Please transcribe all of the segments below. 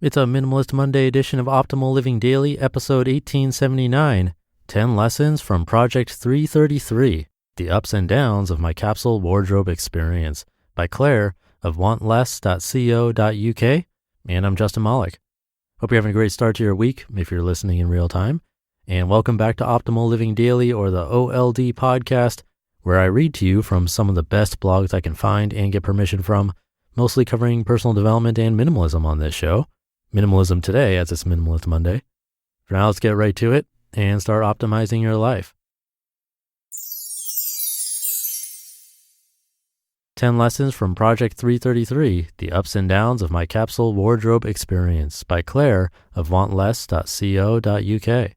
It's a Minimalist Monday edition of Optimal Living Daily, episode 1879, 10 Lessons from Project 333, The Ups and Downs of My Capsule Wardrobe Experience, by Claire of wantless.co.uk, and I'm Justin Malik. Hope you're having a great start to your week if you're listening in real time, and welcome back to Optimal Living Daily, or the OLD podcast, where I read to you from some of the best blogs I can find and get permission from, mostly covering personal development and minimalism on this show. Minimalism today, as it's Minimalist Monday. For now, let's get right to it and start optimizing your life. 10 Lessons from Project 333, The Ups and Downs of My Capsule Wardrobe Experience, by Claire of wantless.co.uk.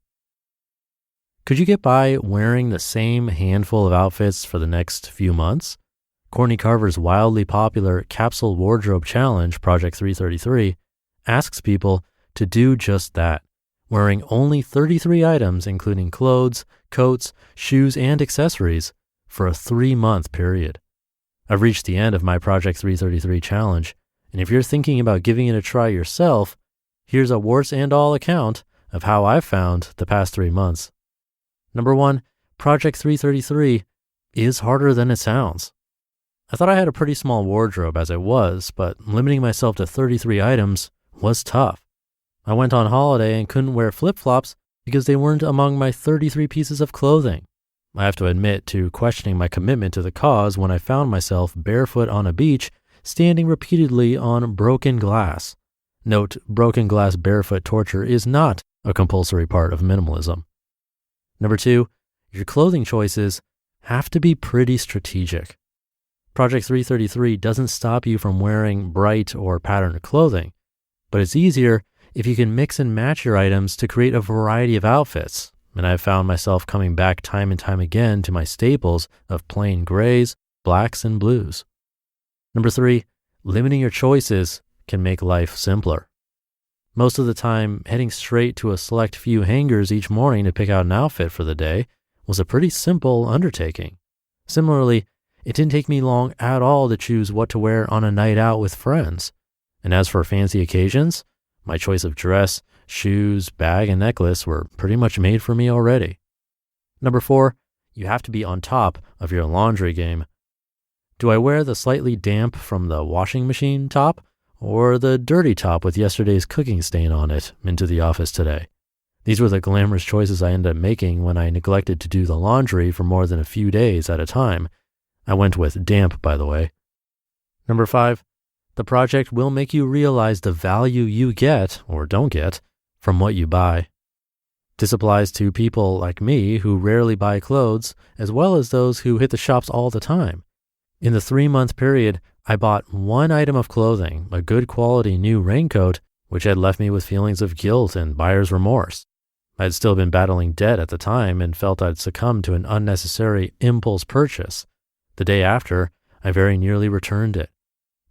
Could you get by wearing the same handful of outfits for the next few months? Courtney Carver's wildly popular Capsule Wardrobe Challenge, Project 333, asks people to do just that, wearing only 33 items, including clothes, coats, shoes, and accessories, for a 3-month period. I've reached the end of my Project 333 challenge, and if you're thinking about giving it a try yourself, here's a warts and all account of how I've found the past 3 months. Number 1, Project 333 is harder than it sounds. I thought I had a pretty small wardrobe as it was, but limiting myself to 33 items was tough. I went on holiday and couldn't wear flip-flops because they weren't among my 33 pieces of clothing. I have to admit to questioning my commitment to the cause when I found myself barefoot on a beach, standing repeatedly on broken glass. Note, broken glass barefoot torture is not a compulsory part of minimalism. Number 2, your clothing choices have to be pretty strategic. Project 333 doesn't stop you from wearing bright or patterned clothing, but it's easier if you can mix and match your items to create a variety of outfits, and I've found myself coming back time and time again to my staples of plain grays, blacks, and blues. Number 3, limiting your choices can make life simpler. Most of the time, heading straight to a select few hangers each morning to pick out an outfit for the day was a pretty simple undertaking. Similarly, it didn't take me long at all to choose what to wear on a night out with friends. And as for fancy occasions, my choice of dress, shoes, bag, and necklace were pretty much made for me already. Number 4, you have to be on top of your laundry game. Do I wear the slightly damp from the washing machine top, or the dirty top with yesterday's cooking stain on it into the office today? These were the glamorous choices I ended up making when I neglected to do the laundry for more than a few days at a time. I went with damp, by the way. Number 5, the project will make you realize the value you get, or don't get, from what you buy. This applies to people like me who rarely buy clothes, as well as those who hit the shops all the time. In the 3-month period, I bought 1 item of clothing, a good quality new raincoat, which had left me with feelings of guilt and buyer's remorse. I had still been battling debt at the time and felt I'd succumbed to an unnecessary impulse purchase. The day after, I very nearly returned it.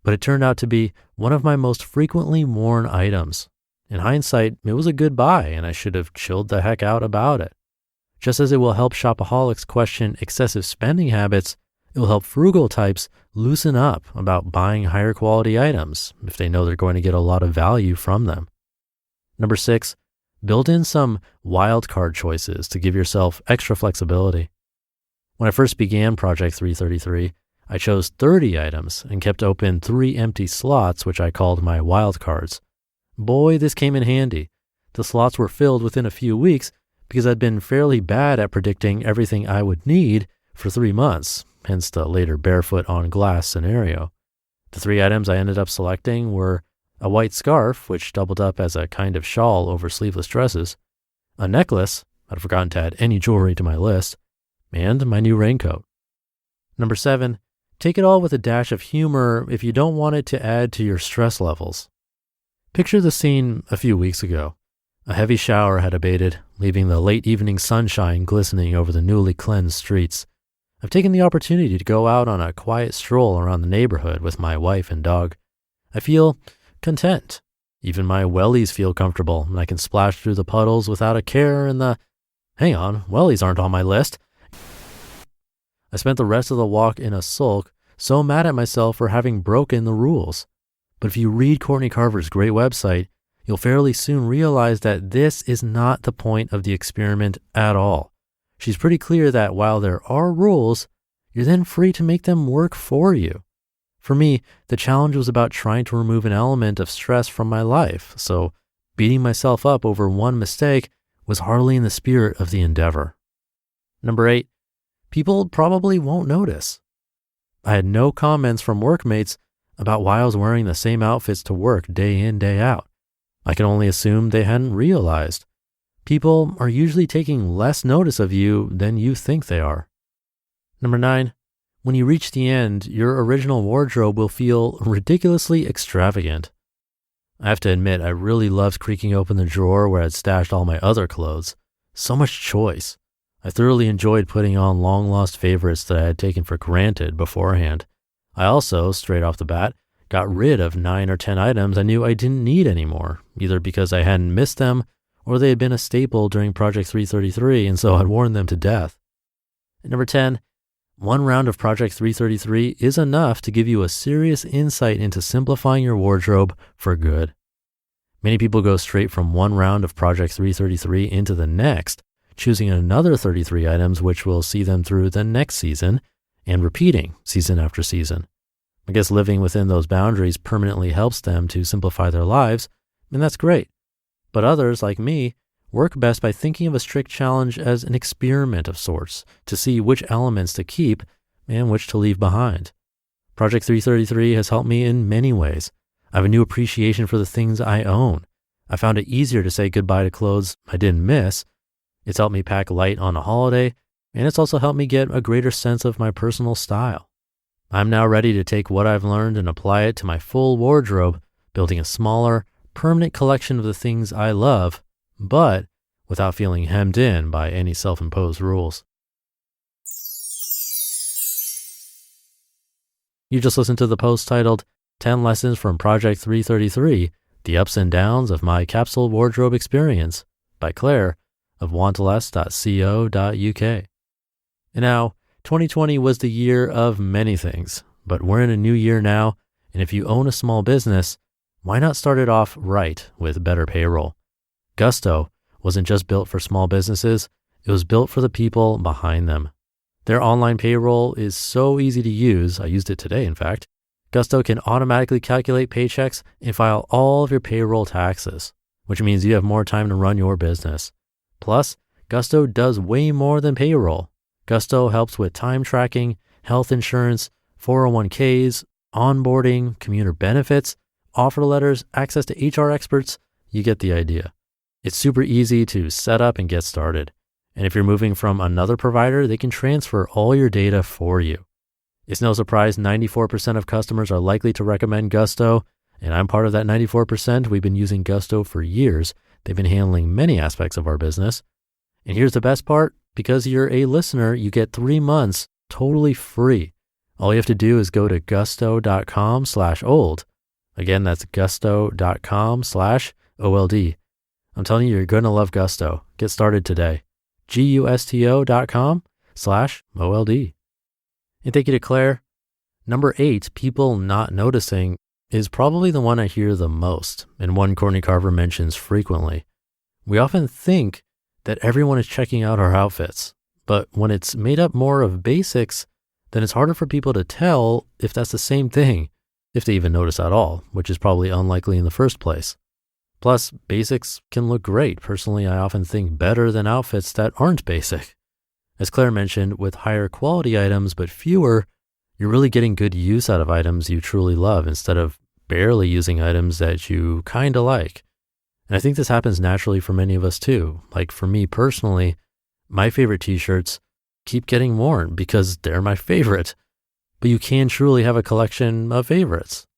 But it turned out to be one of my most frequently worn items. In hindsight, it was a good buy, and I should have chilled the heck out about it. Just as it will help shopaholics question excessive spending habits, it will help frugal types loosen up about buying higher quality items if they know they're going to get a lot of value from them. Number 6, build in some wild card choices to give yourself extra flexibility. When I first began Project 333, I chose 30 items and kept open 3 empty slots, which I called my wild cards. Boy, this came in handy. The slots were filled within a few weeks because I'd been fairly bad at predicting everything I would need for 3 months, hence the later barefoot on glass scenario. The 3 items I ended up selecting were a white scarf, which doubled up as a kind of shawl over sleeveless dresses, a necklace, I'd forgotten to add any jewelry to my list, and my new raincoat. Number 7, take it all with a dash of humor if you don't want it to add to your stress levels. Picture the scene a few weeks ago. A heavy shower had abated, leaving the late evening sunshine glistening over the newly cleansed streets. I've taken the opportunity to go out on a quiet stroll around the neighborhood with my wife and dog. I feel content. Even my wellies feel comfortable, and I can splash through the puddles without a care in the, hang on, wellies aren't on my list. I spent the rest of the walk in a sulk, so mad at myself for having broken the rules. But if you read Courtney Carver's great website, you'll fairly soon realize that this is not the point of the experiment at all. She's pretty clear that while there are rules, you're then free to make them work for you. For me, the challenge was about trying to remove an element of stress from my life, so beating myself up over one mistake was hardly in the spirit of the endeavor. Number 8, people probably won't notice. I had no comments from workmates about why I was wearing the same outfits to work day in, day out. I can only assume they hadn't realized. People are usually taking less notice of you than you think they are. Number 9, when you reach the end, your original wardrobe will feel ridiculously extravagant. I have to admit, I really loved creaking open the drawer where I'd stashed all my other clothes. So much choice. I thoroughly enjoyed putting on long-lost favorites that I had taken for granted beforehand. I also, straight off the bat, got rid of 9 or 10 items I knew I didn't need anymore, either because I hadn't missed them or they had been a staple during Project 333 and so I'd worn them to death. And number 10, one round of Project 333 is enough to give you a serious insight into simplifying your wardrobe for good. Many people go straight from one round of Project 333 into the next, choosing another 33 items which will see them through the next season and repeating season after season. I guess living within those boundaries permanently helps them to simplify their lives, and that's great. But others, like me, work best by thinking of a strict challenge as an experiment of sorts to see which elements to keep and which to leave behind. Project 333 has helped me in many ways. I have a new appreciation for the things I own. I found it easier to say goodbye to clothes I didn't miss. It's helped me pack light on a holiday, and it's also helped me get a greater sense of my personal style. I'm now ready to take what I've learned and apply it to my full wardrobe, building a smaller, permanent collection of the things I love, but without feeling hemmed in by any self-imposed rules. You just listened to the post titled 10 Lessons from Project 333, The Ups and Downs of My Capsule Wardrobe Experience by Claire of wantless.co.uk. And now, 2020 was the year of many things, but we're in a new year now, and if you own a small business, why not start it off right with better payroll? Gusto wasn't just built for small businesses, it was built for the people behind them. Their online payroll is so easy to use, I used it today in fact. Gusto can automatically calculate paychecks and file all of your payroll taxes, which means you have more time to run your business. Plus, Gusto does way more than payroll. Gusto helps with time tracking, health insurance, 401ks, onboarding, commuter benefits, offer letters, access to HR experts. You get the idea. It's super easy to set up and get started. And if you're moving from another provider, they can transfer all your data for you. It's no surprise 94% of customers are likely to recommend Gusto, and I'm part of that 94%. We've been using Gusto for years. They've been handling many aspects of our business. And here's the best part. Because you're a listener, you get 3 months totally free. All you have to do is go to gusto.com/old. Again, that's gusto.com/OLD. I'm telling you, you're going to love Gusto. Get started today. gusto.com/OLD. And thank you to Claire. Number 8, people not noticing, is probably the one I hear the most, and one Courtney Carver mentions frequently. We often think that everyone is checking out our outfits, but when it's made up more of basics, then it's harder for people to tell if that's the same thing, if they even notice at all, which is probably unlikely in the first place. Plus, basics can look great. Personally, I often think better than outfits that aren't basic. As Claire mentioned, with higher quality items but fewer, you're really getting good use out of items you truly love instead of barely using items that you kind of like. And I think this happens naturally for many of us too. Like for me personally, my favorite t-shirts keep getting worn because they're my favorite. But you can truly have a collection of favorites.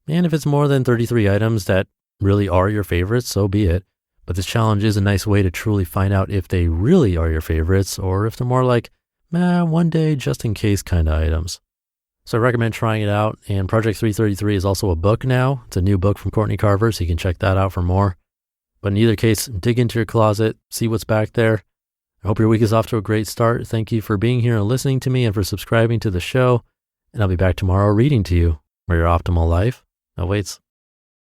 And if it's more than 33 items that really are your favorites, so be it. But this challenge is a nice way to truly find out if they really are your favorites or if they're more like, one day just in case kind of items. So I recommend trying it out. And Project 333 is also a book now. It's a new book from Courtney Carver, so you can check that out for more. But in either case, dig into your closet, see what's back there. I hope your week is off to a great start. Thank you for being here and listening to me and for subscribing to the show. And I'll be back tomorrow reading to you where your optimal life awaits.